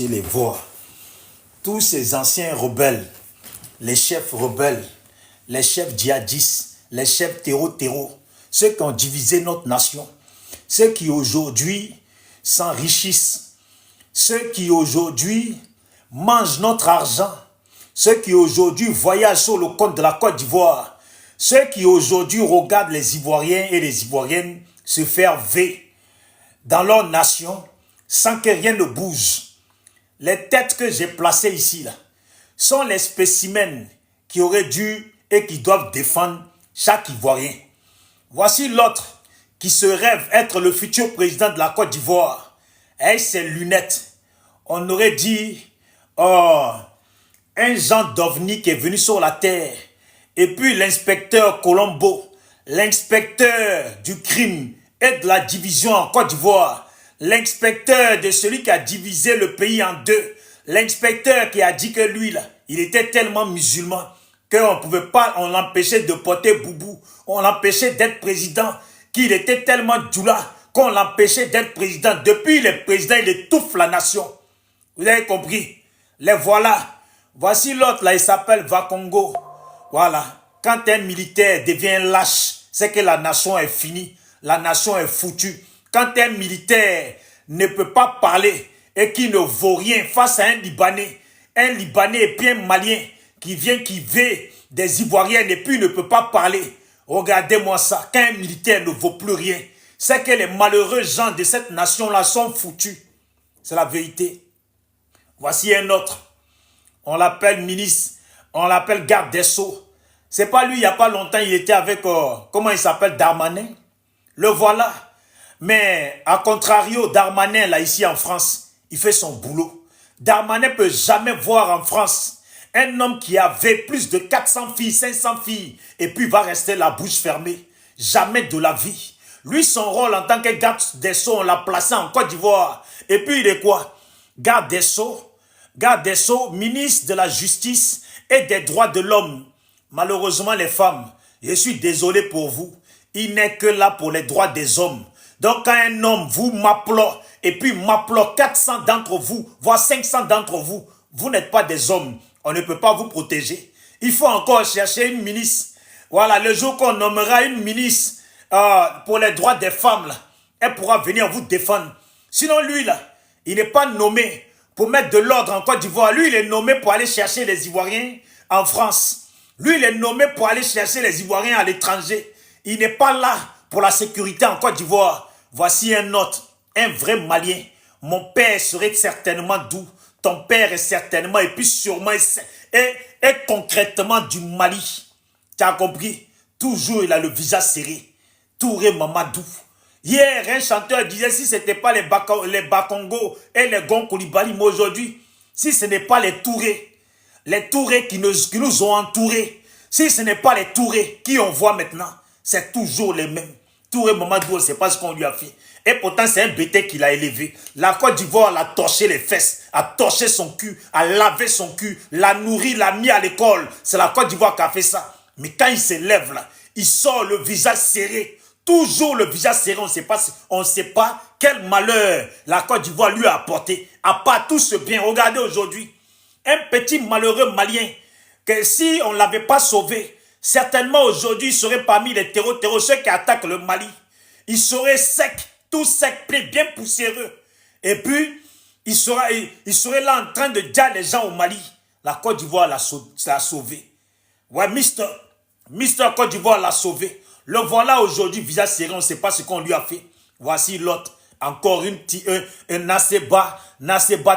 les voir. Tous ces anciens rebelles, les chefs rebelles, les chefs djihadistes, les chefs terreau, ceux qui ont divisé notre nation, ceux qui aujourd'hui s'enrichissent, ceux qui aujourd'hui mangent notre argent, ceux qui aujourd'hui voyagent sur le compte de la Côte d'Ivoire, ceux qui aujourd'hui regardent les Ivoiriens et les Ivoiriennes se faire V dans leur nation sans que rien ne bouge. Les têtes que j'ai placées ici là, sont les spécimens qui auraient dû et qui doivent défendre chaque Ivoirien. Voici l'autre qui se rêve être le futur président de la Côte d'Ivoire. Avec ses lunettes, on aurait dit, oh, un genre d'ovni qui est venu sur la terre. Et puis l'inspecteur Colombo, l'inspecteur du crime et de la division en Côte d'Ivoire, l'inspecteur de celui qui a divisé le pays en deux, l'inspecteur qui a dit que lui, là, il était tellement musulman qu'on ne pouvait pas, on l'empêchait de porter boubou, on l'empêchait d'être président, qu'il était tellement djoula qu'on l'empêchait d'être président. Depuis le président, il étouffe la nation. Vous avez compris? Les voilà. Voici l'autre là, il s'appelle Vakongo. Voilà. Quand un militaire devient lâche, c'est que la nation est finie. La nation est foutue. Quand un militaire ne peut pas parler et qui ne vaut rien face à un Libanais et puis un Malien qui vient, qui veut des Ivoiriens et puis ne peut pas parler. Regardez-moi ça. Quand un militaire ne vaut plus rien, c'est que les malheureux gens de cette nation-là sont foutus. C'est la vérité. Voici un autre. On l'appelle ministre, on l'appelle garde des Sceaux. C'est pas lui, il n'y a pas longtemps, il était avec, comment il s'appelle, Darmanin. Le voilà. Mais, à contrario, Darmanin, là, ici en France, il fait son boulot. Darmanin ne peut jamais voir en France un homme qui avait plus de 400 filles, 500 filles, et puis va rester la bouche fermée. Jamais de la vie. Lui, son rôle en tant que garde des Sceaux, on l'a placé en Côte d'Ivoire. Et puis, il est quoi? Garde des Sceaux, ministre de la Justice et des Droits de l'Homme. Malheureusement, les femmes, je suis désolé pour vous, il n'est que là pour les droits des hommes. Donc, quand un homme vous m'applaud, et puis m'applaud 400 d'entre vous, voire 500 d'entre vous, vous n'êtes pas des hommes. On ne peut pas vous protéger. Il faut encore chercher une ministre. Voilà, le jour qu'on nommera une ministre pour les droits des femmes, là, elle pourra venir vous défendre. Sinon, lui, là, il n'est pas nommé pour mettre de l'ordre en Côte d'Ivoire. Lui, il est nommé pour aller chercher les Ivoiriens en France. Lui, il est nommé pour aller chercher les Ivoiriens à l'étranger. Il n'est pas là pour la sécurité en Côte d'Ivoire. Voici un autre, un vrai Malien. Mon père serait certainement doux. Ton père est certainement, et puis sûrement, est concrètement du Mali. Tu as compris? Toujours, il a le visage serré. Touré Mamadou. Hier, un chanteur disait, si ce n'était pas les Bakongo et les Gon Coulibaly, mais aujourd'hui, si ce n'est pas les Tourés qui nous ont entourés, si ce n'est pas les Tourés qui on voit maintenant, c'est toujours les mêmes. Touré Mamadou, on ne sait pas ce qu'on lui a fait. Et pourtant, c'est un bété qu'il a élevé. La Côte d'Ivoire l'a torché les fesses, a torché son cul, a lavé son cul, l'a nourri, l'a mis à l'école. C'est la Côte d'Ivoire qui a fait ça. Mais quand il se lève là, il sort le visage serré. Toujours le visage serré, on ne sait pas quel malheur la Côte d'Ivoire lui a apporté. À part tout ce bien, regardez aujourd'hui, un petit malheureux Malien, que si on ne l'avait pas sauvé, certainement aujourd'hui il serait parmi les terreaux, ceux qui attaquent le Mali. Il serait sec, tout sec, bien poussiéreux. Et puis, il serait là en train de dire les gens au Mali. La Côte d'Ivoire l'a sauvé. Ouais, Mister Côte d'Ivoire l'a sauvé. Le voilà aujourd'hui, visage serré, on ne sait pas ce qu'on lui a fait. Voici l'autre, encore un Nasseba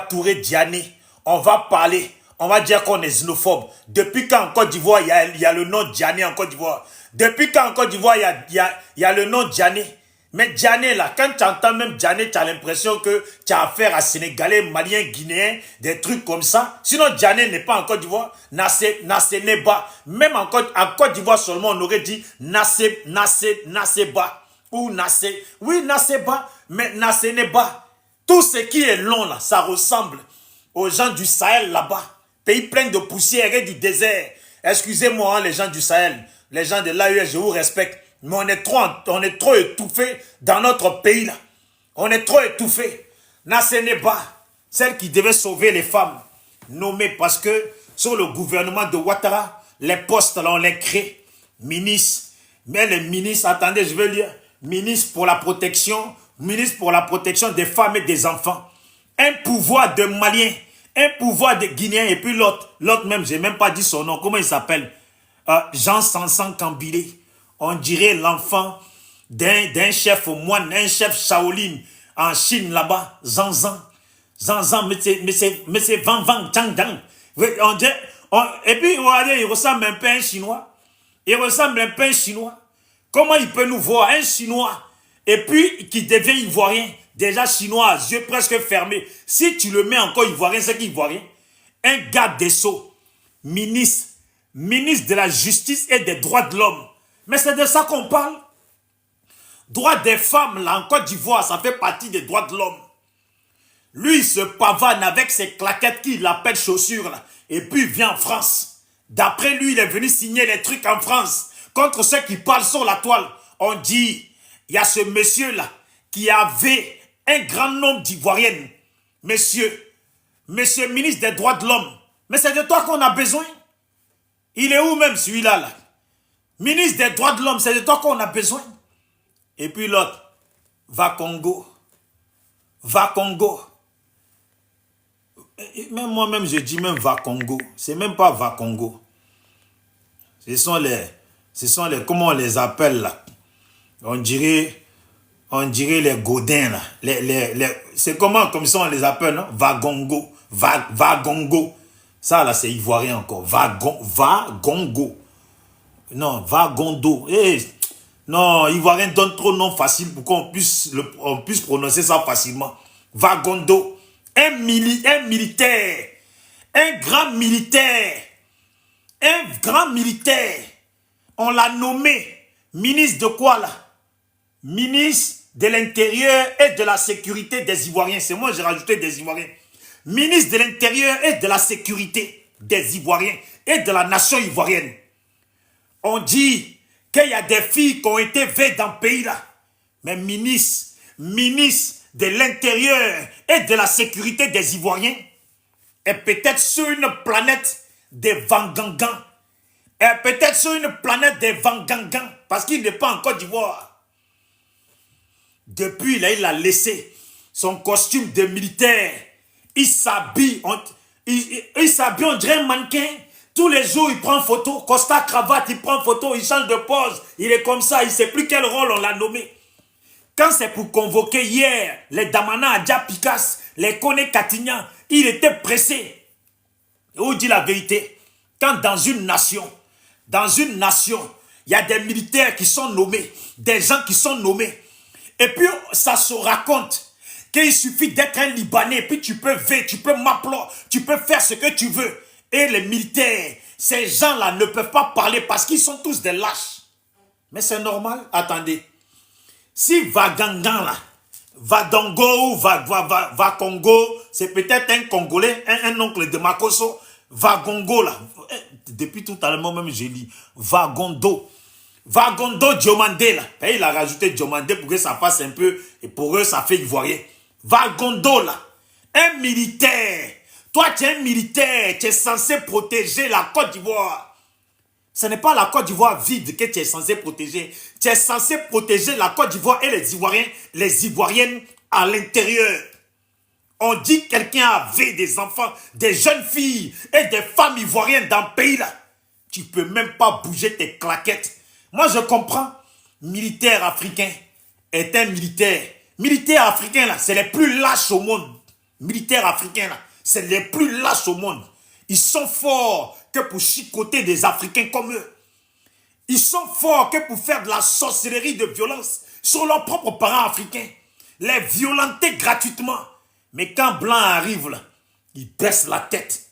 Touré Diané. On va parler, on va dire qu'on est xénophobe. Depuis quand en Côte d'Ivoire, il y a le nom Diané en Côte d'Ivoire? Depuis quand en Côte d'Ivoire, il y a le nom Diané? Mais Diané, là, quand tu entends même Diané, tu as l'impression que tu as affaire à Sénégalais, Maliens, Guinéens, des trucs comme ça. Sinon, Diané n'est pas en Côte d'Ivoire. Nasseba. Même en Côte d'Ivoire seulement, on aurait dit Nasseba. Ou Nassé. Oui, Nasseba, mais Nasseneba. Tout ce qui est long, là, ça ressemble aux gens du Sahel, là-bas. Pays plein de poussière et du désert. Excusez-moi, hein, les gens du Sahel. Les gens de l'AES, je vous respecte. Mais on est trop étouffés dans notre pays là. On est trop étouffés. Nasseneba, celle qui devait sauver les femmes, nommée parce que sur le gouvernement de Ouattara, les postes là, on les crée. Ministre, mais les ministres, attendez, je vais lire, ministre pour la protection des femmes et des enfants. Un pouvoir de Maliens, un pouvoir de Guinéens, et puis l'autre même, j'ai même pas dit son nom, comment il s'appelle? Jean Sansan Kambilé. On dirait l'enfant d'un chef moine, un chef Shaolin en Chine là-bas, Zanzan, mais c'est Van Van Chang Dang. Et puis, regardez, il ressemble un peu à un Chinois. Il ressemble un peu à un Chinois. Comment il peut nous voir, un Chinois, et puis qui devient Ivoirien, déjà Chinois, yeux presque fermés. Si tu le mets encore Ivoirien, c'est qu'Ivoirien. Un garde des Sceaux, ministre de la justice et des droits de l'homme. Mais c'est de ça qu'on parle. Droits des femmes, là, en Côte d'Ivoire, ça fait partie des droits de l'homme. Lui, il se pavane avec ses claquettes qu'il appelle chaussures, là, et puis il vient en France. D'après lui, il est venu signer les trucs en France contre ceux qui parlent sur la toile. On dit, il y a ce monsieur-là qui avait un grand nombre d'Ivoiriennes. Monsieur ministre des droits de l'homme, mais c'est de toi qu'on a besoin. Il est où même celui-là là? Ministre des droits de l'homme, c'est de toi qu'on a besoin. Et puis l'autre, va Congo. Même moi-même, je dis même va Congo. C'est même pas va Congo. Ce sont les, comment on les appelle là? On dirait les Godins là. C'est comment, comme ça on les appelle, non? Vagongo. Vagongo. Ça là, c'est ivoirien encore. Vagongo. Non, Vagondo. Non, ivoirien donne trop de noms faciles pour qu'on puisse prononcer ça facilement. Vagondo. Un militaire. Un grand militaire. On l'a nommé ministre de quoi là? Ministre de l'Intérieur et de la Sécurité des Ivoiriens. C'est moi, j'ai rajouté des Ivoiriens. Ministre de l'Intérieur et de la Sécurité des Ivoiriens et de la nation ivoirienne. On dit qu'il y a des filles qui ont été veuves dans le pays là. Mais ministre de l'Intérieur et de la Sécurité des Ivoiriens est peut-être sur une planète des Vangangans. Est peut-être sur une planète des Vangangans. Parce qu'il n'est pas en Côte d'Ivoire. Depuis là, il a laissé son costume de militaire. Il s'habille, on dirait un mannequin. Tous les jours, il prend photo. Costa, cravate, il prend photo. Il change de pose. Il est comme ça. Il ne sait plus quel rôle on l'a nommé. Quand c'est pour convoquer hier les Damana Adja Picasse, les Kone Katignan, il était pressé. Et on dit la vérité. Quand dans une nation, il y a des militaires qui sont nommés, des gens qui sont nommés. Et puis, ça se raconte qu'il suffit d'être un Libanais, puis tu peux m'appeler, tu peux faire ce que tu veux. Et les militaires, ces gens-là ne peuvent pas parler parce qu'ils sont tous des lâches. Mais c'est normal, attendez. Si Vagangan là, Vadongo ou va Congo, c'est peut-être un Congolais, un oncle de Makoso, Vagongo là. Depuis tout à l'heure, moi-même je lis Vagondo Diomandé là. Et il a rajouté Diomandé pour que ça fasse un peu, et pour eux ça fait ivoirien. Vagondo là, un militaire. Toi tu es un militaire, tu es censé protéger la Côte d'Ivoire. Ce n'est pas la Côte d'Ivoire vide que tu es censé protéger. Tu es censé protéger la Côte d'Ivoire et les Ivoiriens, les Ivoiriennes à l'intérieur. On dit que quelqu'un avait des enfants, des jeunes filles et des femmes ivoiriennes dans le pays là. Tu ne peux même pas bouger tes claquettes. Moi je comprends. Militaire africain est un militaire. Militaire africain là, c'est les plus lâches au monde. Militaire africain là, c'est les plus lâches au monde. Ils sont forts que pour chicoter des Africains comme eux. Ils sont forts que pour faire de la sorcellerie de violence sur leurs propres parents africains. Les violenter gratuitement. Mais quand Blanc arrive là, ils baissent la tête.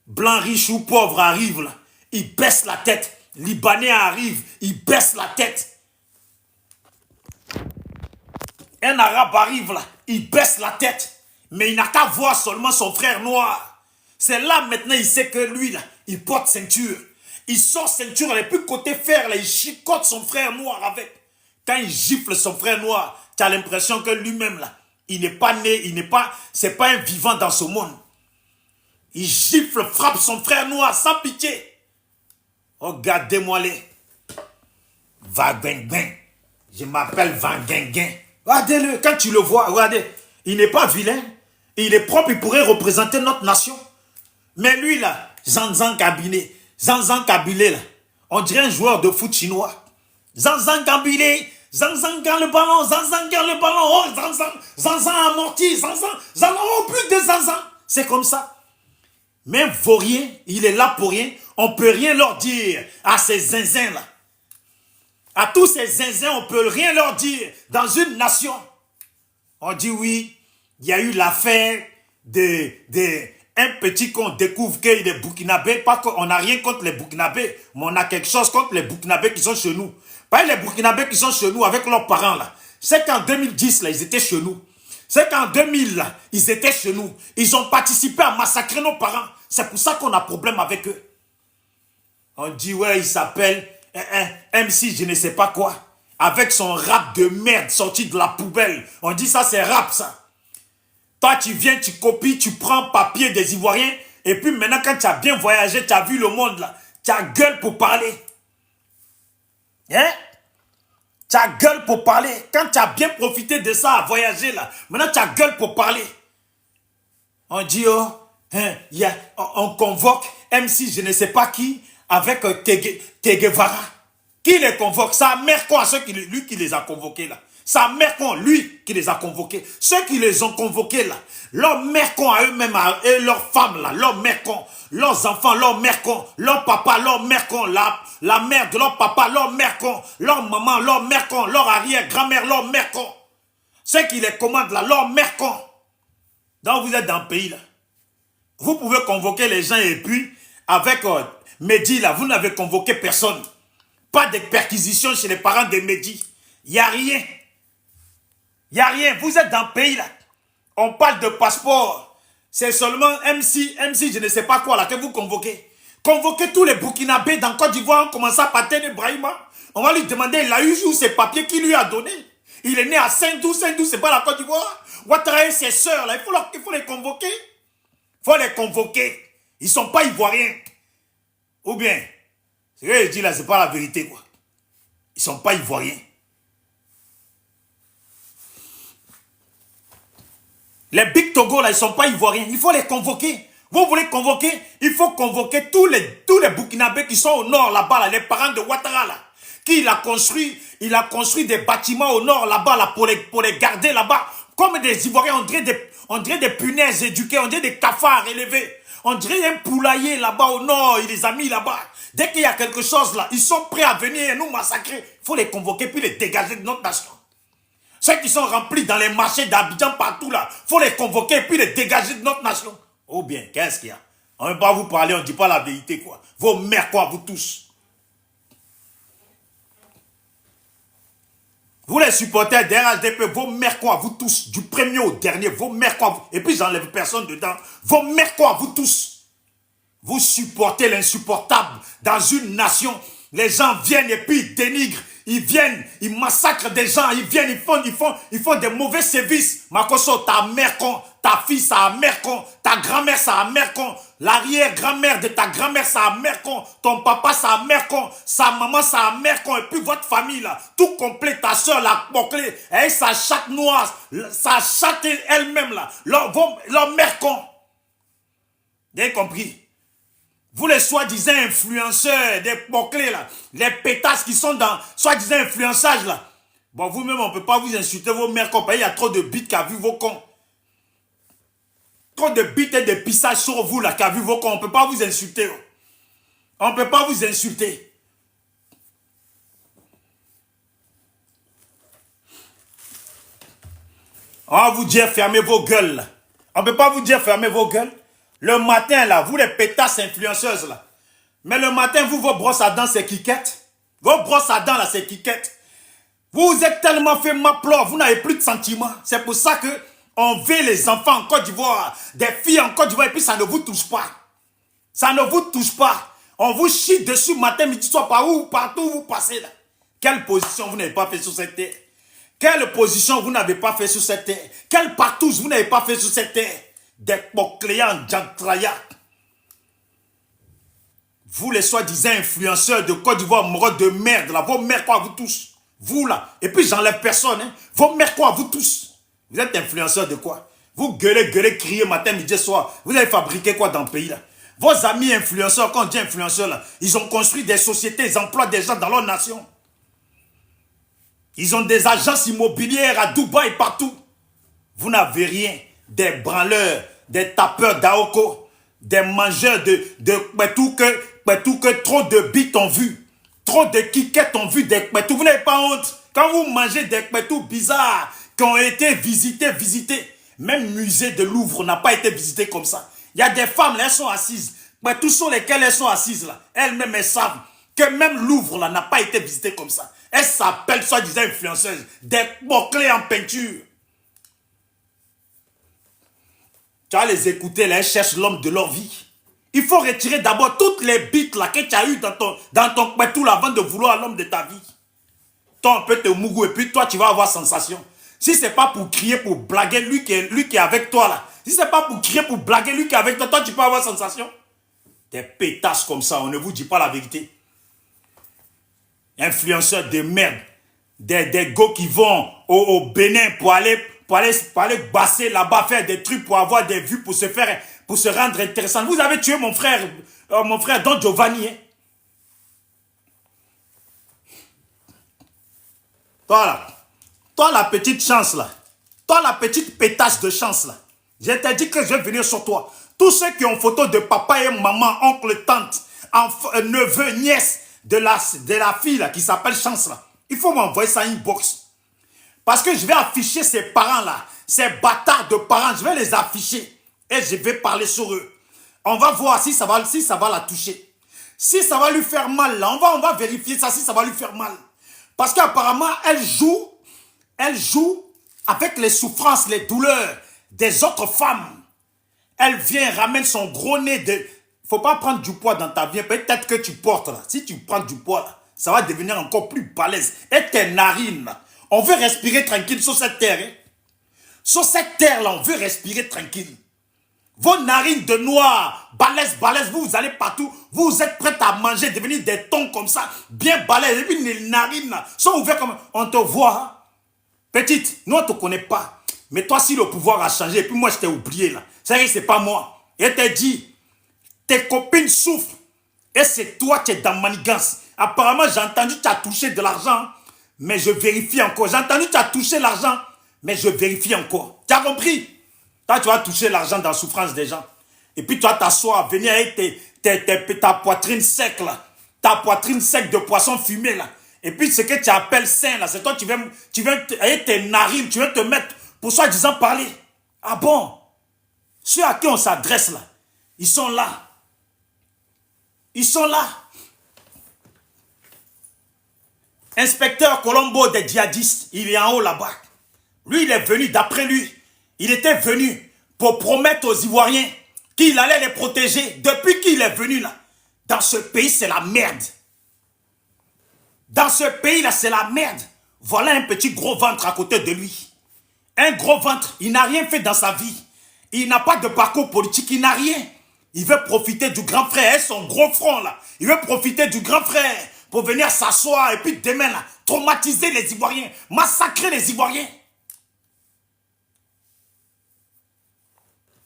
Blanc riche ou pauvre arrive là, ils baissent la tête. Libanais arrive, ils baissent la tête. Un Arabe arrive là, il baisse la tête. Mais il n'a qu'à voir seulement son frère noir. C'est là maintenant il sait que lui là, il porte ceinture. Il sort ceinture, et puis côté fer là, il chicote son frère noir avec. Quand il gifle son frère noir, tu as l'impression que lui-même là, Il n'est pas né, c'est pas un vivant dans ce monde. Il gifle, frappe son frère noir sans pitié. Regardez-moi les. Vaguenguin. Je m'appelle Vanguenguin. Regardez-le, quand tu le vois, regardez. Il n'est pas vilain. Il est propre, il pourrait représenter notre nation. Mais lui là, Zanzan Kabilé, là, on dirait un joueur de foot chinois. Zanzan Kabilé, Zanzan garde le ballon, Zanzan garde le ballon, oh Zanzan amorti, Zanzan, oh plus de Zanzan. C'est comme ça. Même vaurien, il est là pour rien. On ne peut rien leur dire à ces zinzins là. À tous ces zinzins, on ne peut rien leur dire dans une nation. On dit oui, il y a eu l'affaire un petit qu'on découvre qu'il est burkinabé. Pas qu'on n'a rien contre les burkinabés, mais on a quelque chose contre les burkinabés qui sont chez nous. Pas les burkinabés qui sont chez nous avec leurs parents là. C'est qu'en 2010 là, ils étaient chez nous. C'est qu'en 2000 là, ils étaient chez nous. Ils ont participé à massacrer nos parents. C'est pour ça qu'on a problème avec eux. On dit ouais, il s'appelle MC je ne sais pas quoi. Avec son rap de merde sorti de la poubelle. On dit ça c'est rap ça. Toi tu viens, tu copies, tu prends papier des Ivoiriens. Et puis maintenant quand tu as bien voyagé, tu as vu le monde là. Tu as gueule pour parler. Hein? Tu as gueule pour parler. Quand tu as bien profité de ça à voyager là. Maintenant tu as gueule pour parler. On dit oh, hein, on convoque MC je ne sais pas qui. Avec Che Guevara. Qui les convoque? Sa mère quoi, lui qui les a convoqués là. Sa mère quoi, lui qui les a convoqués. Ceux qui les ont convoqués là. Leur mère quoi à eux-mêmes et leurs femmes là. Leur mère quoi. Leurs enfants, leur mère quoi. Leur papa, leur mère quoi. La mère de leur papa, leur mère quoi. Leur maman, leur mère quoi. Leur arrière-grand-mère, leur mère quoi. Ceux qui les commandent là, leur mère quoi. Donc vous êtes dans le pays là. Vous pouvez convoquer les gens et puis avec... Mehdi, là, vous n'avez convoqué personne. Pas de perquisition chez les parents de Mehdi. Il n'y a rien. Il n'y a rien. Vous êtes dans le pays, là. On parle de passeport. C'est seulement MC, je ne sais pas quoi, là, que vous convoquez. Convoquez tous les Burkinabés dans Côte d'Ivoire. On commence à Paten Brahima. On va lui demander, il a eu où ses papiers qu'il lui a donné. Il est né à Saint-Dou, c'est pas la Côte d'Ivoire. Ouattara et ses sœurs, là, il faut les convoquer. Il faut les convoquer. Ils ne sont pas Ivoiriens. Ou bien, ce que je dis là, c'est pas la vérité, quoi. Ils sont pas Ivoiriens. Les Big Togo, là, ils sont pas Ivoiriens. Il faut les convoquer. Vous voulez convoquer? Il faut convoquer tous les Burkinabés qui sont au nord, là-bas, là, les parents de Ouattara, là. Qui il a construit des bâtiments au nord, là-bas, là, pour les garder, là-bas. Comme des Ivoiriens, on dirait des punaises éduquées, on dirait des cafards élevés. On dirait un poulailler là-bas au nord, il les a mis là-bas. Dès qu'il y a quelque chose là, ils sont prêts à venir nous massacrer. Il faut les convoquer puis les dégager de notre nation. Ceux qui sont remplis dans les marchés d'Abidjan partout là, il faut les convoquer puis les dégager de notre nation. Oh bien, qu'est-ce qu'il y a? On ne veut pas vous parler, on ne dit pas la vérité quoi. Vos mères quoi, vous tous. Vous les supporters d'RHDP, vos mères quoi, vous tous, du premier au dernier, vos mères quoi, et puis j'enlève personne dedans, vos mères quoi, vous tous. Vous supportez l'insupportable dans une nation. Les gens viennent et puis ils dénigrent, ils viennent, ils massacrent des gens, ils viennent, ils font des mauvais services. Makoso, ta mère con, ta fille, sa mère con, ta grand-mère, sa mère con, l'arrière-grand-mère de ta grand-mère, sa mère con, ton papa, sa mère con, sa maman, sa mère con, et puis votre famille là, tout complet, ta soeur, la bouclée, et sa chatte noire, sa chatte elle-même là, leur mère con. Vous avez compris? Vous les soi-disant influenceurs, des bouclés là, les pétasses qui sont dans soi-disant influençage là. Bon, vous-même, on ne peut pas vous insulter vos mères comme il y a trop de bites qu'a vu vos cons. Trop de bites et de pissages sur vous là qu'a vu vos cons. On ne peut pas vous insulter. On ne peut pas vous insulter. On va vous dire fermez vos gueules là. On ne peut pas vous dire fermez vos gueules. Le matin, là, vous les pétasses influenceuses, là. Mais le matin, vous, vos brosses à dents, c'est quiquettes. Vos brosses à dents, là, c'est quiquettes. Vous êtes tellement fait maplore, vous n'avez plus de sentiments. C'est pour ça que on veut les enfants en Côte d'Ivoire, des filles en Côte d'Ivoire, et puis ça ne vous touche pas. Ça ne vous touche pas. On vous chie dessus matin, midi, soir, partout où vous passez, là. Quelle position vous n'avez pas fait sur cette terre? Quelle position vous n'avez pas fait sur cette terre? Quelle partouze vous n'avez pas fait sur cette terre? Des pocléans, jantraya. Vous les soi-disant influenceurs de Côte d'Ivoire, morts de merde, là, vos mères quoi, vous tous. Vous là. Et puis j'enlève personne, hein. Vos mères quoi, vous tous. Vous êtes influenceurs de quoi? Vous gueulez, criez matin, midi, soir. Vous avez fabriqué quoi dans le pays là? Vos amis influenceurs, quand on dit influenceurs là, ils ont construit des sociétés, ils emploient des gens dans leur nation. Ils ont des agences immobilières à Dubaï, partout. Vous n'avez rien. Des branleurs, des tapeurs d'Aoko, des mangeurs de tout que trop de bites ont vu. Trop de kikettes ont vu des kpetou. Vous n'avez pas honte. Quand vous mangez des kpetou bizarres qui ont été visités, même musée de Louvre n'a pas été visité comme ça. Il y a des femmes, là, elles sont assises. Tous sur lesquels elles sont assises là, elles-mêmes elles savent que même Louvre là n'a pas été visité comme ça. Elles s'appellent soi-disant influenceuses, des mots-clés en peinture. Tu vas les écouter, là, elles cherchent l'homme de leur vie. Il faut retirer d'abord toutes les bites là que tu as eues dans ton pétou là avant de vouloir l'homme de ta vie. Toi, un peu te mougou et puis toi, tu vas avoir sensation. Si ce n'est pas pour crier, pour blaguer, lui qui est avec toi là, si ce n'est pas pour crier, pour blaguer, lui qui est avec toi, toi, tu peux avoir sensation. Des pétasses comme ça, on ne vous dit pas la vérité. Influenceurs de merde. Des gars qui vont au Bénin pour aller basser là-bas, faire des trucs pour avoir des vues, pour se rendre intéressant. Vous avez tué mon frère Don Giovanni. Hein? Toi la petite chance là. Toi la petite pétasse de chance là. Je t'ai dit que je vais venir sur toi. Tous ceux qui ont photo de papa et maman, oncle, tante, neveu, nièce de la fille là, qui s'appelle Chance là. Il faut m'envoyer ça inbox. Parce que je vais afficher ces parents là, ces bâtards de parents, je vais les afficher. Et je vais parler sur eux. On va voir si ça va la toucher. Si ça va lui faire mal là, on va vérifier ça, si ça va lui faire mal. Parce qu'apparemment, elle joue avec les souffrances, les douleurs des autres femmes. Elle vient, ramène son gros nez de... Il ne faut pas prendre du poids dans ta vie. Peut-être que tu portes là. Si tu prends du poids là, ça va devenir encore plus balèze. Et tes narines là. On veut respirer tranquille sur cette terre. Hein? Sur cette terre là, on veut respirer tranquille. Vos narines de noir, balèze, vous allez partout. Vous êtes prêts à manger, devenir des tons comme ça, bien balèze. Et puis les narines là, sont ouvertes comme... On te voit. Hein? Petite, nous on ne te connaît pas. Mais toi, si le pouvoir a changé, et puis moi je t'ai oublié là. C'est vrai que c'est pas moi. Et t'ai dit, tes copines souffrent. Et c'est toi qui es dans manigance. Apparemment, j'ai entendu que tu as touché de l'argent. Mais je vérifie encore. J'ai entendu que tu as touché l'argent. Mais je vérifie encore. Tu as compris? Toi, tu vas toucher l'argent dans la souffrance des gens. Et puis, tu vas t'asseoir, venir avec ta poitrine sec là. Ta poitrine sec de poisson fumé là. Et puis, ce que tu appelles sain là, c'est toi, tu viens avec tes narines, tu viens te mettre pour soi-disant parler. Ah bon? Ceux à qui on s'adresse là, ils sont là. Ils sont là. Inspecteur Colombo des djihadistes, il est en haut là-bas. Lui, il est venu, d'après lui, il était venu pour promettre aux Ivoiriens qu'il allait les protéger. Depuis qu'il est venu là, dans ce pays, c'est la merde. Dans ce pays-là, c'est la merde. Voilà un petit gros ventre à côté de lui. Un gros ventre, il n'a rien fait dans sa vie. Il n'a pas de parcours politique, il n'a rien. Il veut profiter du grand frère, son gros front là. Il veut profiter du grand frère pour venir s'asseoir et puis demain là, traumatiser les Ivoiriens, massacrer les Ivoiriens.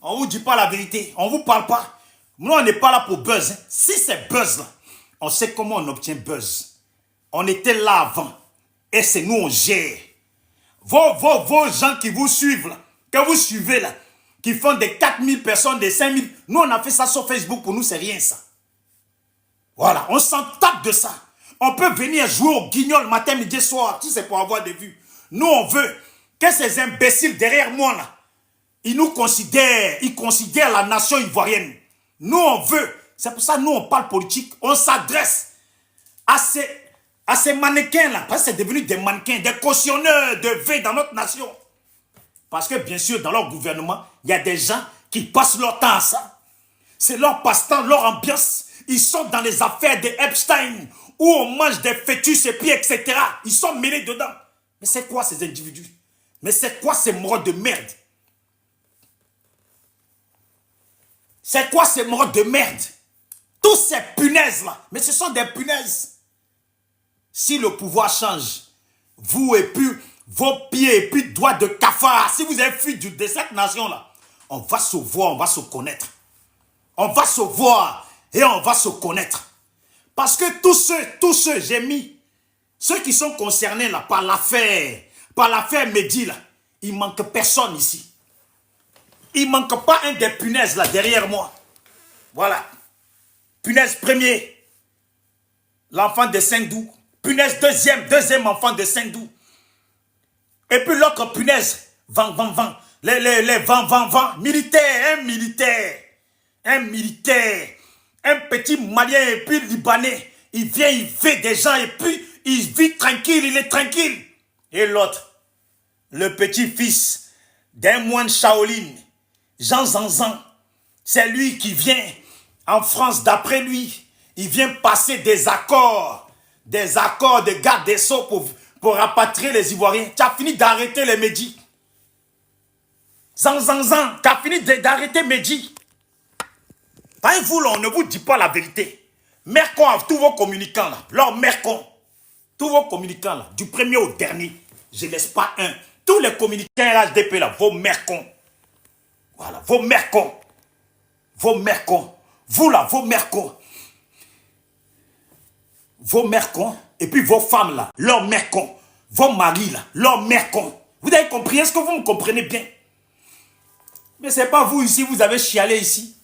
On ne vous dit pas la vérité, on ne vous parle pas. Nous, on n'est pas là pour buzz. Hein. Si c'est buzz là, on sait comment on obtient buzz. On était là avant. Et c'est nous, on gère. Vos gens qui vous suivent là, que vous suivez là, qui font des 4000 personnes, des 5000. Nous, on a fait ça sur Facebook. Pour nous, c'est rien, ça. Voilà, on s'en tape de ça. On peut venir jouer au guignol matin, midi, soir, si c'est pour avoir des vues. Nous, on veut que ces imbéciles derrière moi, là, ils nous considèrent, ils considèrent la nation ivoirienne. Nous, on veut. C'est pour ça que nous, on parle politique. On s'adresse à ces mannequins-là. Parce que c'est devenu des mannequins, des cautionneurs de V dans notre nation. Parce que bien sûr, dans leur gouvernement, il y a des gens qui passent leur temps à ça. C'est leur passe-temps, leur ambiance. Ils sont dans les affaires de Epstein, où on mange des fœtus et puis etc. Ils sont mêlés dedans. Mais c'est quoi ces individus? Mais c'est quoi ces morts de merde? C'est quoi ces morts de merde? Tous ces punaises-là, mais ce sont des punaises. Si le pouvoir change, vous et puis vos pieds et puis doigts de cafard, si vous avez fui de cette nation-là, on va se voir, on va se connaître. On va se voir et on va se connaître. Parce que tous ceux, j'ai mis, ceux qui sont concernés là par l'affaire Mehdi là, il manque personne ici. Il ne manque pas un des punaises là derrière moi. Voilà. Punaise premier, l'enfant de Sendou. Punaise deuxième enfant de Sendou. Et puis l'autre punaise, militaire, un petit Malien et puis Libanais. Il vient, il fait des gens et puis il vit tranquille, il est tranquille. Et l'autre, le petit-fils d'un moine Shaolin, Jean Zanzan, c'est lui qui vient en France, d'après lui, il vient passer des accords de garde des Sceaux pour rapatrier les Ivoiriens. Tu as fini d'arrêter les Mehdi. Zanzanzan, tu as fini d'arrêter Mehdi. Pas vous, là, on ne vous dit pas la vérité. Mercon à tous vos communicants, là, leur Mercon, tous vos communicants, là, du premier au dernier, je ne laisse pas un. Tous les communicants LHDP, là, vos Mercons. Voilà, vos Mercons. Vos Mercons. Vous là, vos Mercons. Vos Mercons. Et puis vos femmes là, leurs Mercons. Vos maris là, leurs Mercons. Vous avez compris? Est-ce que vous me comprenez bien? Mais c'est pas vous ici, vous avez chialé ici.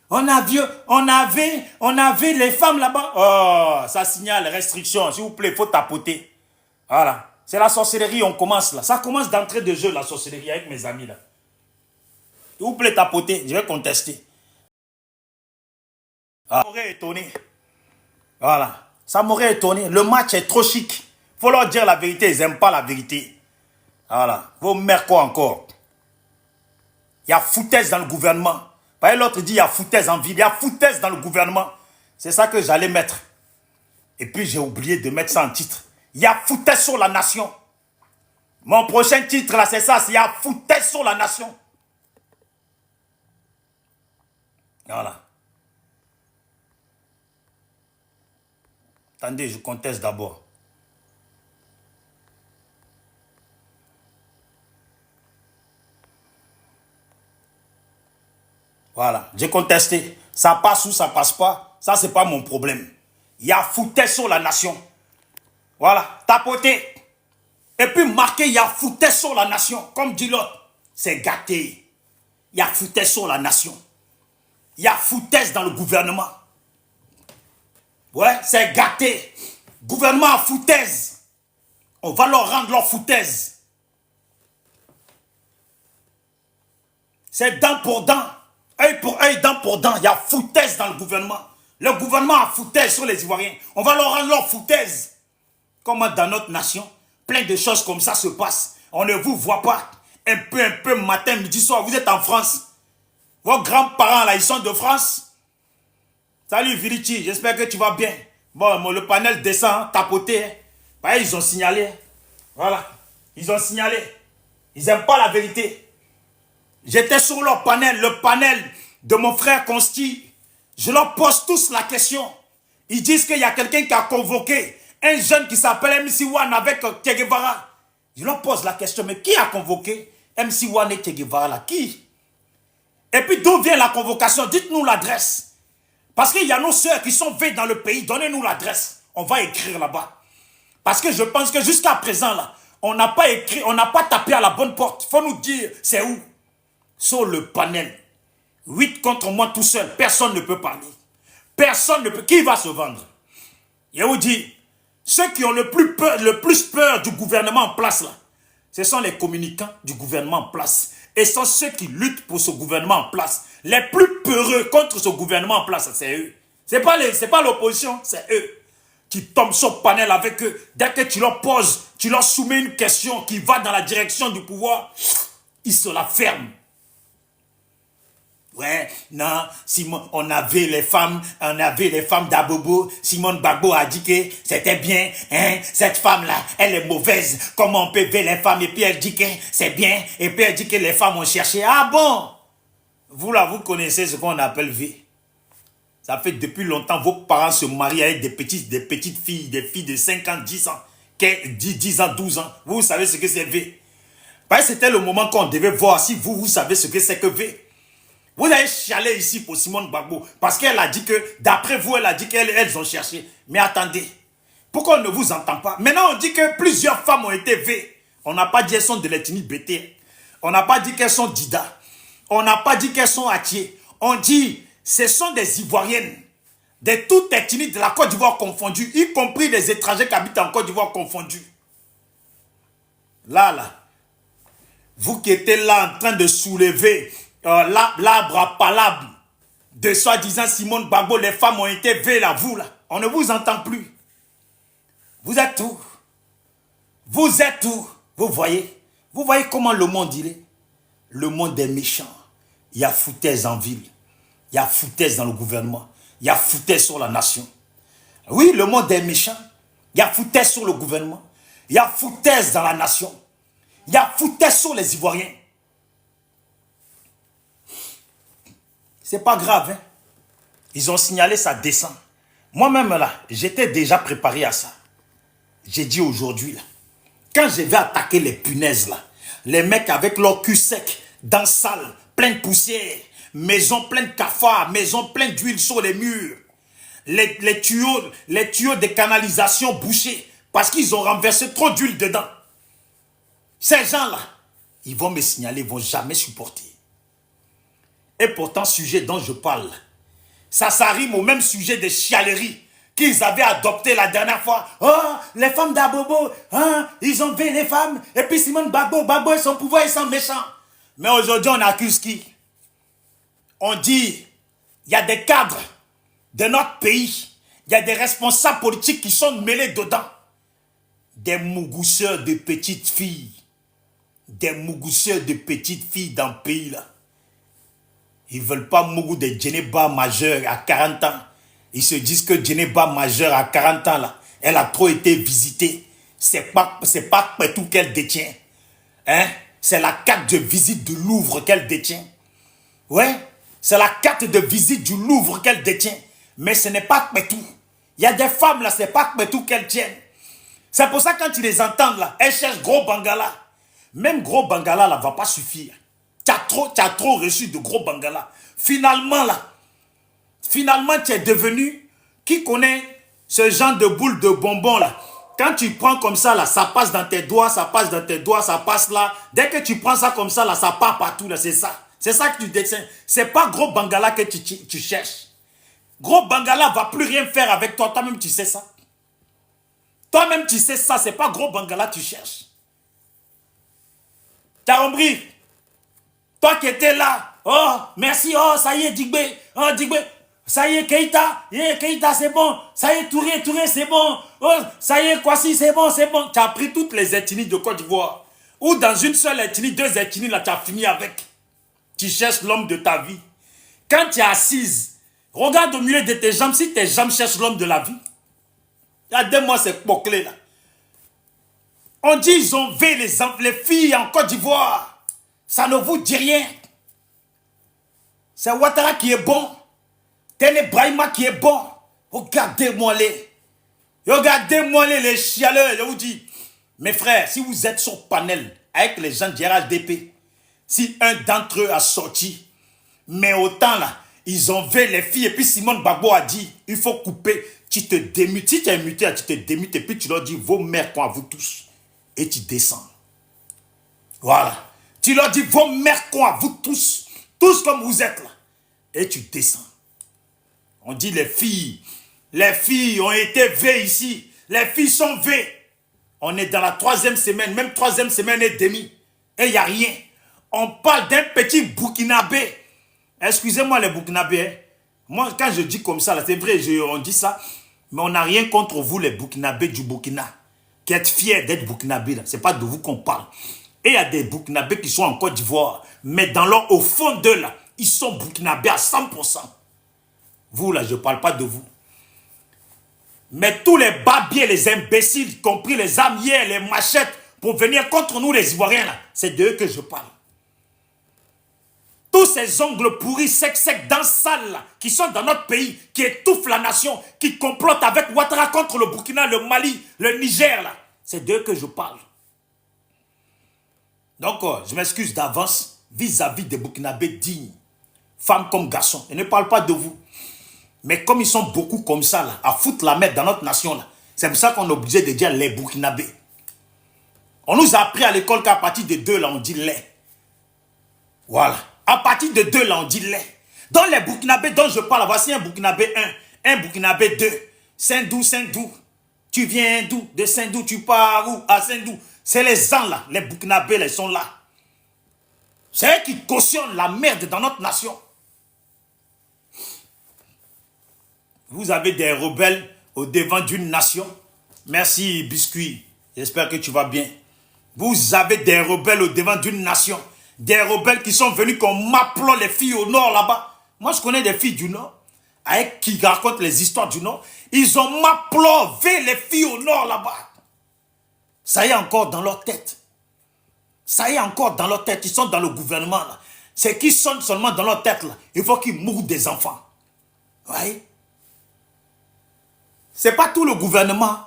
On avait les femmes là-bas. Oh, ça signale restriction. S'il vous plaît, il faut tapoter. Voilà. C'est la sorcellerie, on commence là. Ça commence d'entrée de jeu, la sorcellerie, avec mes amis là. S'il vous plaît, tapoter. Je vais contester. Ah, ça m'aurait étonné. Voilà. Ça m'aurait étonné. Le match est trop chic. Il faut leur dire la vérité. Ils n'aiment pas la vérité. Voilà. Vos mercos encore. Il y a foutaise dans le gouvernement. L'autre dit il y a foutaise en ville. Il y a foutaise dans le gouvernement. C'est ça que j'allais mettre. Et puis j'ai oublié de mettre ça en titre. Il y a foutaise sur la nation. Mon prochain titre là, c'est ça. Il y a foutaise sur la nation. Voilà. Attendez, je conteste d'abord. Voilà, j'ai contesté. Ça passe ou ça passe pas, ça c'est pas mon problème. Il y a foutaise sur la nation. Voilà, tapoter. Et puis marquer, il y a foutaise sur la nation. Comme dit l'autre, c'est gâté. Il y a foutaise sur la nation. Il y a foutaise dans le gouvernement. Ouais, c'est gâté. Gouvernement à foutaise. On va leur rendre leur foutaise. C'est dent pour dent. Œil pour œil, dent pour dent. Il y a foutaise dans le gouvernement. Le gouvernement a foutaise sur les Ivoiriens. On va leur rendre leur foutaise. Comme dans notre nation, plein de choses comme ça se passent. On ne vous voit pas. Un peu, matin, midi, soir. Vous êtes en France. Vos grands-parents, là, ils sont de France. Salut, Virici, j'espère que tu vas bien. Bon, le panel descend, hein, tapoté. Hein. Ils ont signalé. Voilà. Ils ont signalé. Ils n'aiment pas la vérité. J'étais sur leur panel, le panel de mon frère Consti. Je leur pose tous la question. Ils disent qu'il y a quelqu'un qui a convoqué un jeune qui s'appelle MC One avec Che Guevara. Je leur pose la question, mais qui a convoqué MC One et Che Guevara là? Qui? Et puis d'où vient la convocation? Dites-nous l'adresse. Parce qu'il y a nos sœurs qui sont veillées dans le pays. Donnez-nous l'adresse. On va écrire là-bas. Parce que je pense que jusqu'à présent, là, on n'a pas écrit, on n'a pas tapé à la bonne porte. Il faut nous dire c'est où. Sur le panel. 8 contre moi tout seul. Personne ne peut parler. Personne ne peut. Qui va se vendre? Je vous dis, ceux qui ont le plus peur du gouvernement en place, là, ce sont les communicants du gouvernement en place. Et ce sont ceux qui luttent pour ce gouvernement en place. Les plus peureux contre ce gouvernement en place, c'est eux. C'est pas l'opposition, c'est eux qui tombent sur le panel avec eux. Dès que tu leur poses, tu leur soumets une question qui va dans la direction du pouvoir, ils se la ferment. Ouais, non, Simon, on avait les femmes d'Abobo. Simone Gbagbo a dit que c'était bien, hein, cette femme-là, elle est mauvaise. Comment on peut ver les femmes? Et puis elle dit que c'est bien. Et puis elle dit que les femmes ont cherché. Ah bon? Vous là, vous connaissez ce qu'on appelle V. Ça fait depuis longtemps, vos parents se marient avec des petites filles, des filles de 5 ans, 10 ans, 10 ans, 12 ans. Vous savez ce que c'est V. Parce que c'était le moment qu'on devait voir si vous savez ce que c'est que V. Vous avez chialé ici pour Simone Gbagbo parce qu'elle a dit que, d'après vous, elle a dit qu'elles ont cherché. Mais attendez, pourquoi on ne vous entend pas? Maintenant, on dit que plusieurs femmes ont été V. On n'a pas dit qu'elles sont de l'ethnie BT. On n'a pas dit qu'elles sont Dida. On n'a pas dit qu'elles sont Atié. On dit ce sont des Ivoiriennes, de toute ethnie de la Côte d'Ivoire confondue, y compris des étrangers qui habitent en Côte d'Ivoire confondus. Là, vous qui étiez là en train de soulever l'arbre à palabre de soi-disant Simone Gbagbo, les femmes ont été V là, vous là. On ne vous entend plus. Vous êtes où? Vous êtes où? Vous voyez comment le monde il est? Le monde est méchant. Il y a foutaise en ville. Il y a foutaise dans le gouvernement. Il y a foutaise sur la nation. Oui, le monde est méchant. Il y a foutaise sur le gouvernement. Il y a foutaise dans la nation. Il y a foutaise sur les Ivoiriens. C'est pas grave, hein. Ils ont signalé, ça descend. Moi-même, là, j'étais déjà préparé à ça. J'ai dit aujourd'hui, là, quand je vais attaquer les punaises, là, les mecs avec leur cul sec, dans salle, plein de poussière, maison pleine de cafards, maison pleine d'huile sur les murs, les tuyaux de canalisation bouchés, parce qu'ils ont renversé trop d'huile dedans. Ces gens-là, ils vont me signaler, ils ne vont jamais supporter. Et pourtant, sujet dont je parle, ça rime au même sujet de chialerie qu'ils avaient adopté la dernière fois. Oh, les femmes d'Abobo, hein, ils ont vu les femmes, et puis Simone Gbagbo et son pouvoir, ils sont méchants. Mais aujourd'hui, on accuse qui? On dit, il y a des cadres de notre pays, il y a des responsables politiques qui sont mêlés dedans. Des mougousseurs de petites filles. Des mougousseurs de petites filles dans le pays là. Ils ne veulent pas mougou de Djeneba majeure à 40 ans. Ils se disent que Djeneba majeure à 40 ans là, elle a trop été visitée. C'est pas tout qu'elle détient. Hein? C'est la carte de visite du Louvre qu'elle détient. Ouais, c'est la carte de visite du Louvre qu'elle détient. Mais ce n'est pas tout. Il y a des femmes là, c'est pas tout qu'elles tiennent. C'est pour ça que quand tu les entends là, elles cherchent gros Bangala. Même gros Bangala là va pas suffire. Tu as trop reçu de gros Bangala. Finalement tu es devenu qui connaît ce genre de boule de bonbons là. Quand tu prends comme ça là, ça passe dans tes doigts, ça passe dans tes doigts, ça passe là. Dès que tu prends ça comme ça là, ça part partout là, c'est ça. C'est ça que tu dessines. C'est pas gros Bangala que tu cherches. Gros Bangala va plus rien faire avec toi. Toi-même, tu sais ça. Toi-même, tu sais ça. C'est pas gros Bangala que tu cherches. T'as compris? Toi qui étais là. Oh, merci. Oh, ça y est, Digbe. Oh, Digbe. Ça y est, Keïta. Keïta, c'est bon. Ça y est, Touré, c'est bon. Oh, ça y est, Kwasi, c'est bon. Tu as pris toutes les ethnies de Côte d'Ivoire. Ou dans une seule ethnie, 2 ethnies, là, tu as fini avec. Tu cherches l'homme de ta vie. Quand tu es assise, regarde au milieu de tes jambes, si tes jambes cherchent l'homme de la vie. Regardez-moi ces pocs-clés là. On dit ils ont vu les filles en Côte d'Ivoire. Ça ne vous dit rien. C'est Ouattara qui est bon. Tene Brahima qui est bon. Regardez-moi les chialeurs. Je vous dis, mes frères, si vous êtes sur panel avec les gens du RHDP, si un d'entre eux a sorti, mais autant là, ils ont vu les filles, et puis Simone Gbagbo a dit, il faut couper, tu te démutes. Si tu es muté, tu te démutes, et puis tu leur dis, vos mères quoi à vous tous, et tu descends. Voilà. Tu leur dis, vos mères quoi à vous tous comme vous êtes là, et tu descends. On dit les filles ont été V ici, les filles sont V. On est dans la 3e semaine, même 3e semaine et demie, et il n'y a rien. On parle d'un petit Burkinabé. Excusez-moi les Burkinabés. Hein. Moi, quand je dis comme ça, c'est vrai, on dit ça. Mais on n'a rien contre vous, les Burkinabés du Burkina. Qui êtes fiers d'être Burkinabés. Ce n'est pas de vous qu'on parle. Et il y a des Burkinabés qui sont en Côte d'Ivoire. Mais au fond d'eux, là, ils sont burkinabés à 100%. Vous, là, je ne parle pas de vous. Mais tous les babiers, les imbéciles, y compris les amiers, les machettes, pour venir contre nous, les Ivoiriens, là, c'est d'eux que je parle. Tous ces ongles pourris, secs, dans sale, là, qui sont dans notre pays, qui étouffent la nation, qui complotent avec Ouattara contre le Burkina, le Mali, le Niger, là, c'est d'eux que je parle. Donc, je m'excuse d'avance vis-à-vis des Burkinabés dignes, femmes comme garçons. Je ne parle pas de vous. Mais comme ils sont beaucoup comme ça, là, à foutre la merde dans notre nation, là, c'est pour ça qu'on est obligé de dire les Burkinabés. On nous a appris à l'école qu'à partir de 2, là, on dit les. Voilà. À partir de 2, là, on dit les. Dans les Burkinabés dont je parle, voici un Burkinabé 1, un Burkinabé 2. Saint-Dou. Tu viens d'où? De Saint-Dou, tu pars où? À Saint-Dou. C'est les gens, là. Les Burkinabés, ils sont là. C'est eux qui cautionnent la merde dans notre nation. Vous avez des rebelles au devant d'une nation. Merci, Biscuit. J'espère que tu vas bien. Vous avez des rebelles au devant d'une nation. Des rebelles qui sont venus comme m'appelant les filles au nord là-bas. Moi, je connais des filles du nord. Avec qui racontent les histoires du nord. Ils ont m'applové les filles au nord là-bas. Ça y est encore dans leur tête. Ça y est encore dans leur tête. Ils sont dans le gouvernement là. C'est qu'ils sont seulement dans leur tête là. Il faut qu'ils mourent des enfants. Vous voyez? Ce n'est pas tout le gouvernement.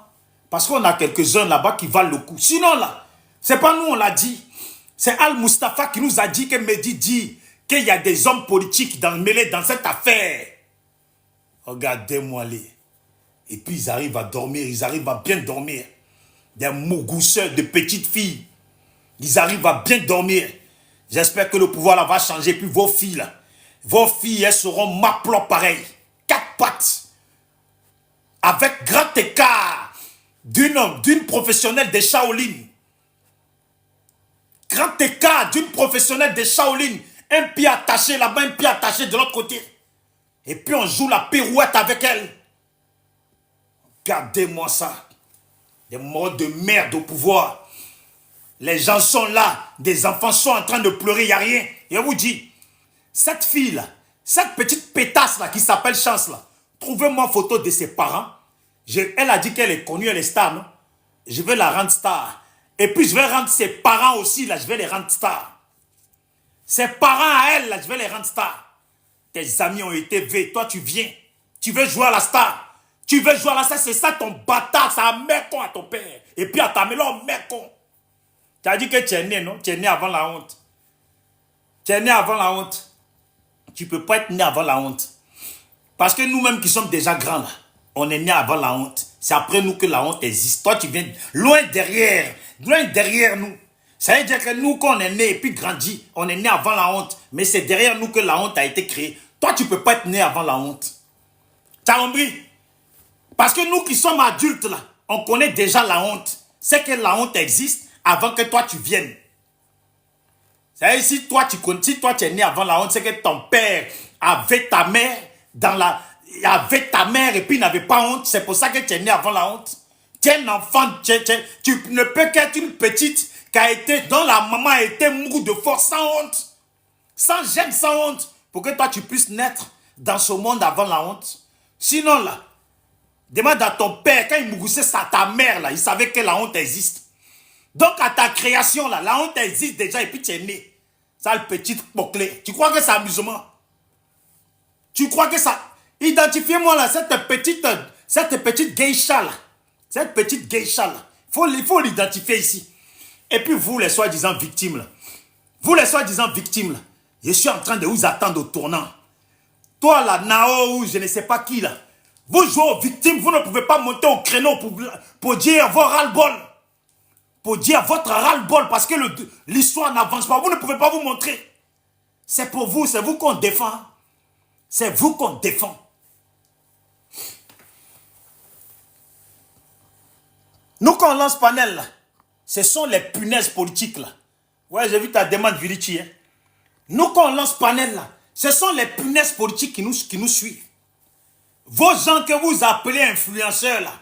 Parce qu'on a quelques-uns là-bas qui valent le coup. Sinon là, ce n'est pas nous on l'a dit. C'est Al-Mustafa qui nous a dit que Mehdi dit qu'il y a des hommes politiques mêlés dans cette affaire. Regardez-moi les. Et puis ils arrivent à dormir, ils arrivent à bien dormir. Des mougousseurs de petites filles. Ils arrivent à bien dormir. J'espère que le pouvoir là va changer. Puis vos filles là, vos filles elles seront m'appelant pareil. 4 pattes. Avec grand écart d'une professionnelle de Shaolin. Grand écart d'une professionnelle de Shaolin. Un pied attaché là-bas, un pied attaché de l'autre côté. Et puis on joue la pirouette avec elle. Regardez-moi ça. Des morts de merde au pouvoir. Les gens sont là. Des enfants sont en train de pleurer, il n'y a rien. Et on vous dit, cette fille-là, cette petite pétasse-là qui s'appelle Chance, là, trouvez-moi photo de ses parents. Elle a dit qu'elle est connue, elle est star, non? Je vais la rendre star. Et puis je vais rendre ses parents aussi, là, je vais les rendre stars. Ses parents à elle, là, je vais les rendre stars. Tes amis ont été vés, toi tu viens. Tu veux jouer à la star. Tu veux jouer à la star, c'est ça ton bâtard, ça a mère con à ton père. Et puis à ta mère, mère con. Tu as dit que tu es né, non? Tu es né avant la honte. Tu es né avant la honte. Tu ne peux pas être né avant la honte. Parce que nous-mêmes qui sommes déjà grands, là, on est né avant la honte. C'est après nous que la honte existe. Toi, tu viens loin derrière nous. Ça veut dire que nous, quand on est né et puis grandi, on est né avant la honte. Mais c'est derrière nous que la honte a été créée. Toi, tu ne peux pas être né avant la honte. Tu as compris? Parce que nous qui sommes adultes, là, on connaît déjà la honte. C'est que la honte existe avant que toi, tu viennes. Ça veut dire, si toi, tu es né avant la honte, c'est que ton père avait ta mère avait ta mère et puis il n'avait pas honte. C'est pour ça que tu es né avant la honte. Tu es un enfant, tu ne peux qu'être une petite dont la maman a été mourue de force, sans honte. Sans gêne, sans honte. Pour que toi tu puisses naître dans ce monde avant la honte. Sinon là, demande à ton père, quand il mourissait ça, ta mère là, il savait que la honte existe. Donc à ta création là, la honte existe déjà et puis tu es né. Ça le petit poclé. Tu crois que c'est amusement? Tu crois que ça... Identifiez-moi là, cette petite geisha là. Cette petite geisha là. Il faut l'identifier ici. Et puis vous, les soi-disant victimes là. Vous, les soi-disant victimes là. Je suis en train de vous attendre au tournant. Toi là, Nao ou je ne sais pas qui là. Vous jouez aux victimes, vous ne pouvez pas monter au créneau pour dire vos ras-le-bol. Pour dire votre ras-le-bol parce que l'histoire n'avance pas. Vous ne pouvez pas vous montrer. C'est pour vous, c'est vous qu'on défend. C'est vous qu'on défend. Nous, quand on lance panel, là, ce sont les punaises politiques. Là. Ouais, j'ai vu ta demande, Vilichi. Hein. Nous, quand on lance panel, là, ce sont les punaises politiques qui nous suivent. Vos gens que vous appelez influenceurs, là,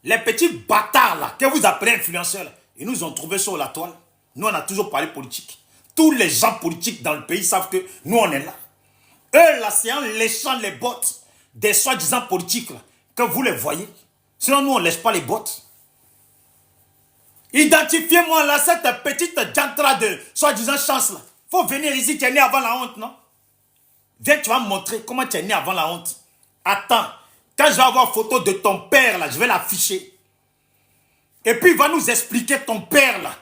les petits bâtards là, que vous appelez influenceurs, là, ils nous ont trouvés sur la toile. Nous, on a toujours parlé politique. Tous les gens politiques dans le pays savent que nous, on est là. Eux, là, c'est en léchant les bottes des soi-disant politiques là, que vous les voyez. Sinon, nous, on ne lèche pas les bottes. Identifiez-moi là, cette petite jantra de soi-disant chance là. Faut venir ici, tu es né avant la honte, non? Viens, tu vas me montrer comment tu es né avant la honte. Attends, quand je vais avoir photo de ton père là, je vais l'afficher. Et puis il va nous expliquer ton père là,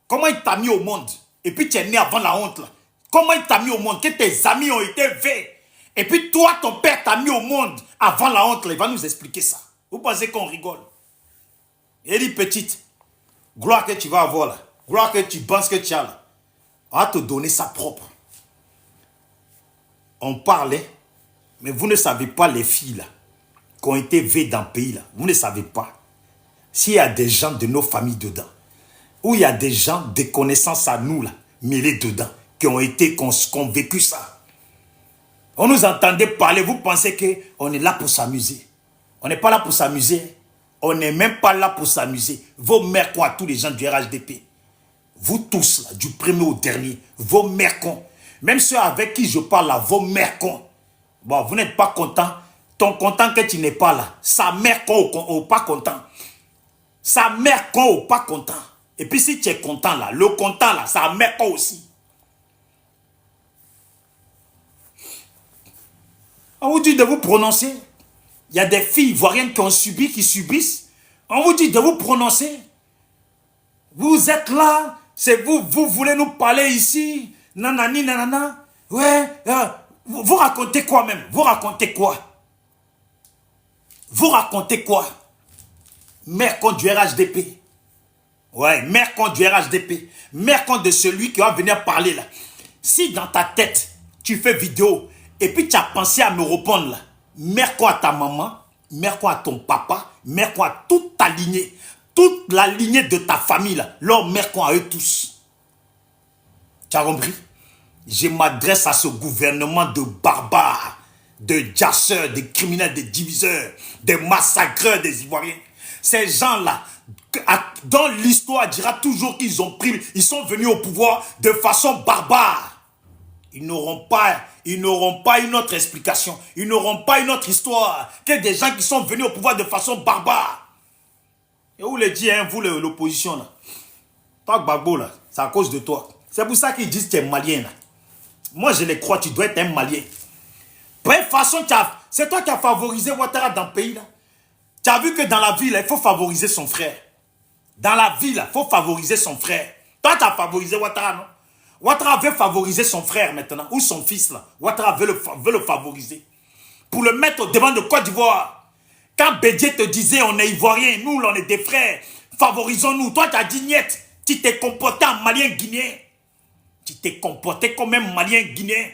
comment il t'a mis au monde. Et puis tu es né avant la honte là. Comment il t'a mis au monde, que tes amis ont été faits. Et puis toi, ton père t'a mis au monde avant la honte là. Il va nous expliquer ça. Vous pensez qu'on rigole? Il dit petite, gloire que tu vas avoir là, gloire que tu penses que tu as là, on va te donner ça propre. On parlait, mais vous ne savez pas les filles là, qui ont été élevées dans le pays là. Vous ne savez pas. S'il y a des gens de nos familles dedans, ou il y a des gens de connaissances à nous là, mêlés dedans, qui ont vécu ça. On nous entendait parler, vous pensez qu'on est là pour s'amuser. On n'est pas là pour s'amuser. On n'est même pas là pour s'amuser. Vos mères quoi, tous les gens du RHDP. Vous tous, là, du premier au dernier, vos mères cons. Même ceux avec qui je parle là, vos mères cons. Bon, vous n'êtes pas content. Ton content que tu n'es pas là. Sa mère con ou pas content. Sa mère con ou pas content. Et puis si tu es content là, le content là, sa mère con aussi. On vous dit de vous prononcer. Il y a des filles ivoiriennes qui ont subi, qui subissent. On vous dit de vous prononcer. Vous êtes là, c'est vous, vous voulez nous parler ici. Nanani, nanana. Ouais, vous racontez quoi même? Vous racontez quoi? Vous racontez quoi? Mère contre du RHDP. Ouais, mère contre du RHDP. Mère contre de celui qui va venir parler là. Si dans ta tête, tu fais vidéo, et puis tu as pensé à me répondre là, mère quoi à ta maman, mère quoi à ton papa, mère quoi à toute ta lignée, toute la lignée de ta famille là, leur mère quoi à eux tous. Tu as compris? Je m'adresse à ce gouvernement de barbares, de jasseurs, de criminels, de diviseurs, de massacreurs des Ivoiriens. Ces gens-là, dans l'histoire, dira toujours qu'ils ont pris, ils sont venus au pouvoir de façon barbare. Ils n'auront pas une autre explication. Ils n'auront pas une autre histoire que des gens qui sont venus au pouvoir de façon barbare. Et vous le dites, hein, vous l'opposition là. Toi, Gbagbo là, c'est à cause de toi. C'est pour ça qu'ils disent que tu es malien là. Moi, je les crois, tu dois être un malien. Bref, façon, c'est toi qui as favorisé Ouattara dans le pays là. Tu as vu que dans la ville, il faut favoriser son frère. Dans la ville, il faut favoriser son frère. Toi, tu as favorisé Ouattara, non? Ouattara veut favoriser son frère maintenant, ou son fils là. Ouattara veut le favoriser. Pour le mettre au devant de Côte d'Ivoire. Quand Bédié te disait, on est Ivoiriens, nous, on est des frères, favorisons-nous. Toi, tu as dit niet. Tu t'es comporté en malien guinéen. Tu t'es comporté comme un malien guinéen.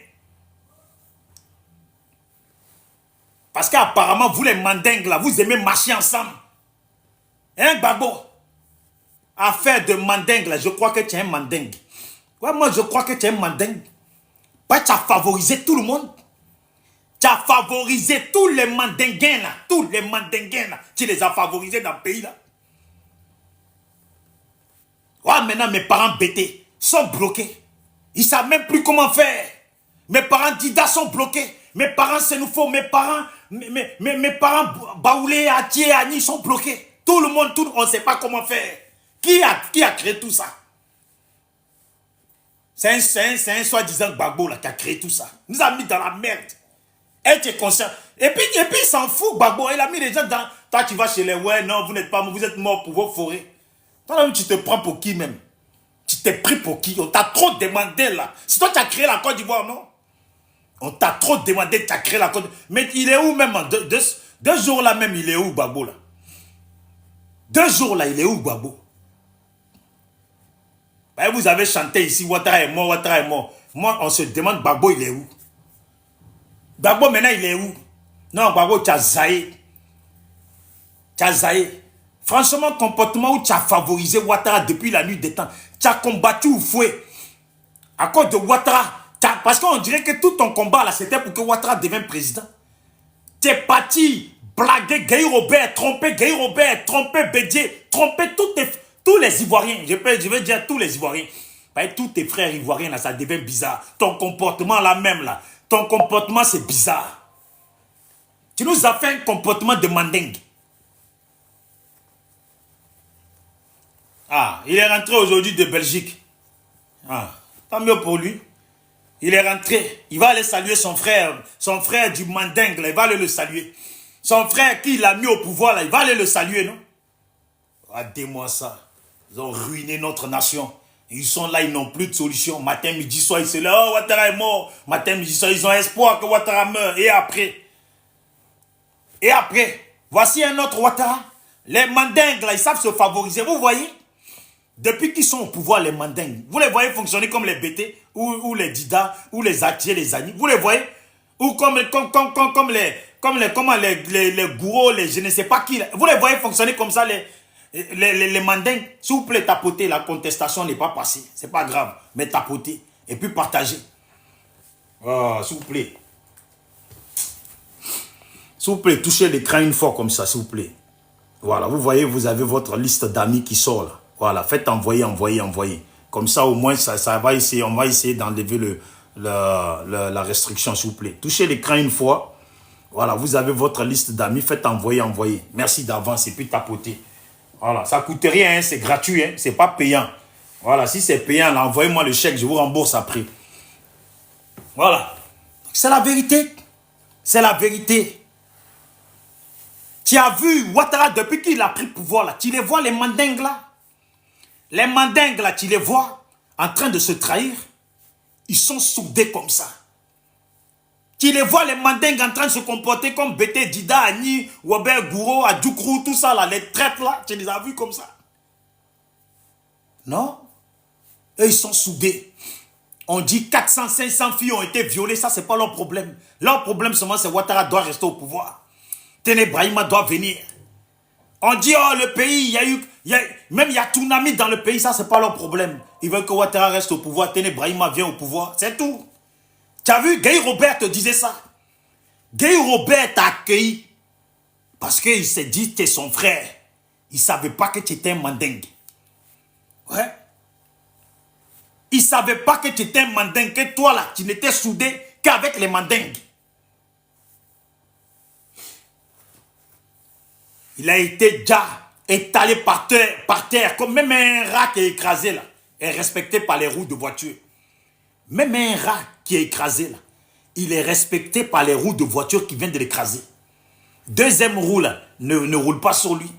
Parce qu'apparemment, vous les mandingues là, vous aimez marcher ensemble. Hein, Gbagbo? Affaire de mandingue là, je crois que tu es un mandingue. Ouais, moi je crois que tu es un mandingue. Bah, tu as favorisé tout le monde. Tu as favorisé tous les mandinguins là. Tous les mandinguins là. Tu les as favorisés dans le pays là. Ouais, maintenant mes parents bêtés sont bloqués. Ils ne savent même plus comment faire. Mes parents Dida sont bloqués. Mes parents Sénoufo, mes parents Baoulé, Atié, Ani sont bloqués. Tout le monde, on ne sait pas comment faire. Qui a créé tout ça? C'est un soi-disant Gbagbo là qui a créé tout ça. Il nous a mis dans la merde. Et tu es conscient. Et puis il s'en fout, Gbagbo. Il a mis les gens dans... Toi, tu vas chez les... Ouais, non, vous n'êtes pas... Vous êtes morts pour vos forêts. Toi, tu te prends pour qui même? Tu t'es pris pour qui? On t'a trop demandé là. C'est toi qui as créé la Côte d'Ivoire, non? On t'a trop demandé, tu as créé la Côte d'Ivoire. Mais il est où même? Deux jours là même, il est où, Gbagbo là? 2 jours là, il est où, Gbagbo? Ben, vous avez chanté ici, Ouattara est mort, Ouattara est mort. Moi, on se demande, Gbagbo, il est où? Gbagbo, maintenant, il est où? Non, Gbagbo, tu as zaï. Tu as zaï. Franchement, comportement où tu as favorisé Ouattara depuis la nuit des temps. Tu as combattu ou fouet. À cause de Ouattara. Parce qu'on dirait que tout ton combat, là, c'était pour que Ouattara devienne président. Tu es parti blaguer Guy Robert, tromper Guy Robert, tromper Bédié, tromper tous les Ivoiriens. Je veux dire tous les Ivoiriens. Tous tes frères Ivoiriens, là, ça devient bizarre. Ton comportement, là même, là. ton comportement c'est bizarre. Tu nous as fait un comportement de mandingue. Ah, il est rentré aujourd'hui de Belgique. Ah, tant mieux pour lui. Il est rentré. Il va aller saluer son frère du mandingue, là, il va aller le saluer. Son frère qui l'a mis au pouvoir, là, il va aller le saluer, non? Regardez-moi ça. Ils ont ruiné notre nation. Ils sont là, ils n'ont plus de solution. Matin, midi, soir, ils se lèvent. Oh, Ouattara est mort. Matin, midi, soir, ils ont espoir que Ouattara meure. Et après, voici un autre Ouattara. Les mandingues, là, ils savent se favoriser. Vous voyez? Depuis qu'ils sont au pouvoir, les mandingues, vous les voyez fonctionner comme les BT, ou les Dida, ou les Atiers, les Ani. Vous les voyez? Ou comme les gourous, les je ne sais pas qui. Vous les voyez fonctionner comme ça, les mandingues. S'il vous plaît, tapotez. La contestation n'est pas passée. C'est pas grave. Mais tapotez. Et puis partagez. Oh, s'il vous plaît. S'il vous plaît, touchez l'écran une fois comme ça, s'il vous plaît. Voilà, vous voyez, vous avez votre liste d'amis qui sort là. Voilà, faites envoyer, envoyer, envoyer. Comme ça, au moins, ça va essayer, on va essayer d'enlever la restriction, s'il vous plaît. Touchez l'écran une fois. Voilà, vous avez votre liste d'amis, faites envoyer, envoyer. Merci d'avance et puis tapotez. Voilà, ça ne coûte rien, hein, c'est gratuit, hein, c'est pas payant. Voilà, si c'est payant, là, envoyez-moi le chèque, je vous rembourse après. Voilà. C'est la vérité. C'est la vérité. Tu as vu Ouattara depuis qu'il a pris le pouvoir là. Tu les vois les mandingues là. Les mandingues là, tu les vois en train de se trahir. Ils sont soudés comme ça. Tu les vois les mandingues en train de se comporter comme Bété, Dida, Ani, Wabé, Gouro, Adjoukrou, tout ça là. Les traites là, tu les as vus comme ça. Non. Eux ils sont soudés. On dit 400, 500 filles ont été violées. Ça c'est pas leur problème. Leur problème seulement c'est Ouattara doit rester au pouvoir. Téné Brahima doit venir. On dit, oh, le pays, même il y a Tounami dans le pays, ça, c'est pas leur problème. Ils veulent que Ouattara reste au pouvoir, Téné Brahima vient au pouvoir, c'est tout. Tu as vu, Guy Robert te disait ça. Guy Robert t'a accueilli parce qu'il s'est dit que tu es son frère. Il ne savait pas que tu étais un mandingue. Ouais. Il ne savait pas que tu étais un mandingue, que toi, là, tu n'étais soudé qu'avec les mandingues. Il a été déjà étalé par terre, comme même un rat qui est écrasé là, est respecté par les roues de voiture. Même un rat qui est écrasé là, il est respecté par les roues de voiture qui viennent de l'écraser. Deuxième roue là, ne roule pas sur lui.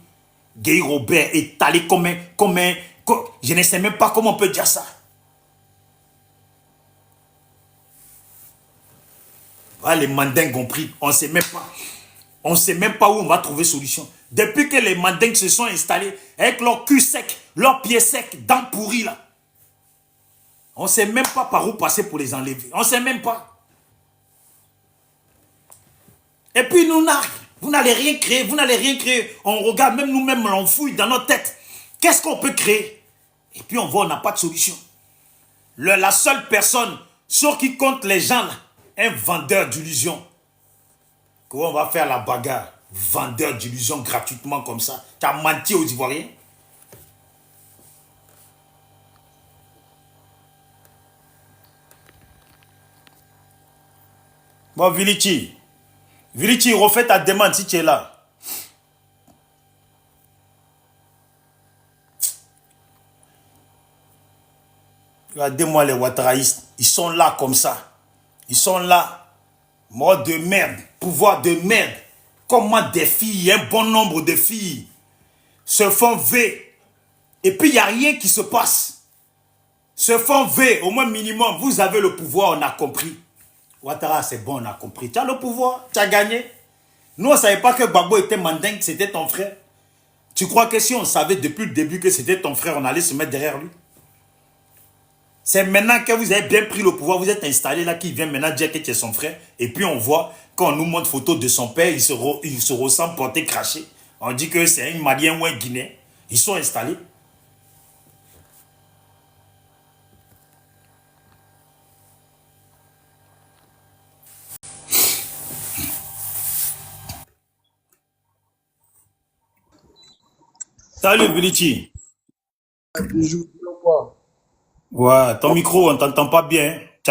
Guy Robert est étalé comme je ne sais même pas comment on peut dire ça. Voilà, les mandingues ont pris, on ne sait même pas. On ne sait même pas où on va trouver solution. Depuis que les mandingues se sont installés avec leur cul sec, leurs pieds secs, dents pourries là. On ne sait même pas par où passer pour les enlever. On ne sait même pas. Et puis vous n'allez rien créer, vous n'allez rien créer. On regarde, même nous-mêmes, on fouille dans notre tête. Qu'est-ce qu'on peut créer? Et puis on voit, on n'a pas de solution. La seule personne sur qui compte les gens là, un vendeur d'illusions. Comment on va faire la bagarre? Vendeur d'illusions gratuitement comme ça. Tu as menti aux Ivoiriens. Bon, Vilichi, refais ta demande si tu es là. Regardez-moi les Ouattaraïstes. Ils sont là comme ça. Ils sont là. Mort de merde. Pouvoir de merde. Comment des filles, un bon nombre de filles, se font V. Et puis il n'y a rien qui se passe. Se font V, au moins minimum. Vous avez le pouvoir, on a compris. Ouattara, c'est bon, on a compris. Tu as le pouvoir, tu as gagné. Nous, on ne savait pas que Gbagbo était mandingue, c'était ton frère. Tu crois que si on savait depuis le début que c'était ton frère, on allait se mettre derrière lui? C'est maintenant que vous avez bien pris le pouvoir, vous êtes installé là, qui vient maintenant dire que tu es son frère. Et puis on voit, quand on nous montre photo de son père, il se ressemble porté craché. On dit que c'est un Malien ou un Guinéen. Ils sont installés. Salut Bilichi. Je vous dis au revoir. Ouais, ton micro, on t'entend pas bien.